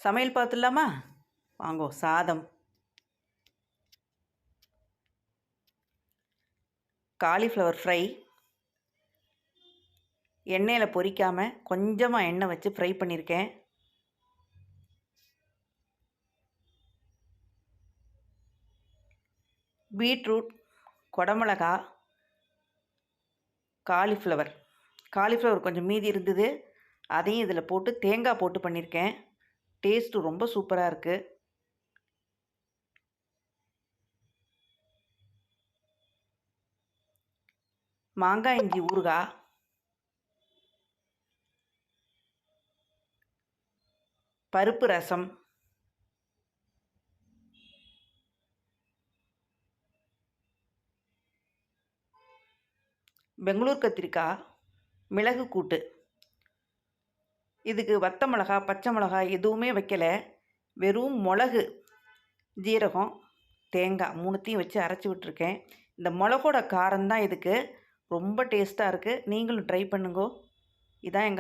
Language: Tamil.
சமையல் பார்த்துடலாமா? வாங்கோ. சாதம், காலிஃப்ளவர் ஃப்ரை, எண்ணெயில் பொரிக்காமல் கொஞ்சமாக எண்ணெய் வச்சு ஃப்ரை பண்ணியிருக்கேன். பீட்ரூட், குடமிளகா, காலிஃப்ளவர் கொஞ்சம் மீதி இருந்தது, அதையும் இதில் போட்டு தேங்காய் போட்டு பண்ணியிருக்கேன். டேஸ்ட்டு ரொம்ப சூப்பராக இருக்குது. மாங்காய் இஞ்சி ஊறுகாய், பருப்பு ரசம், பெங்களூர் கத்திரிக்காய், மிளகு கூட்டு. இதுக்கு வத்த மிளகா, பச்சை மிளகாய் எதுவுமே வைக்கலை. வெறும் மிளகு, ஜீரகம், தேங்காய் மூணுத்தையும் வச்சு அரைச்சி விட்டுருக்கேன். இந்த மிளகோட காரம்தான் இதுக்கு ரொம்ப டேஸ்ட்டாக இருக்குது. நீங்களும் ட்ரை பண்ணுங்கோ. இதான் எங்கள்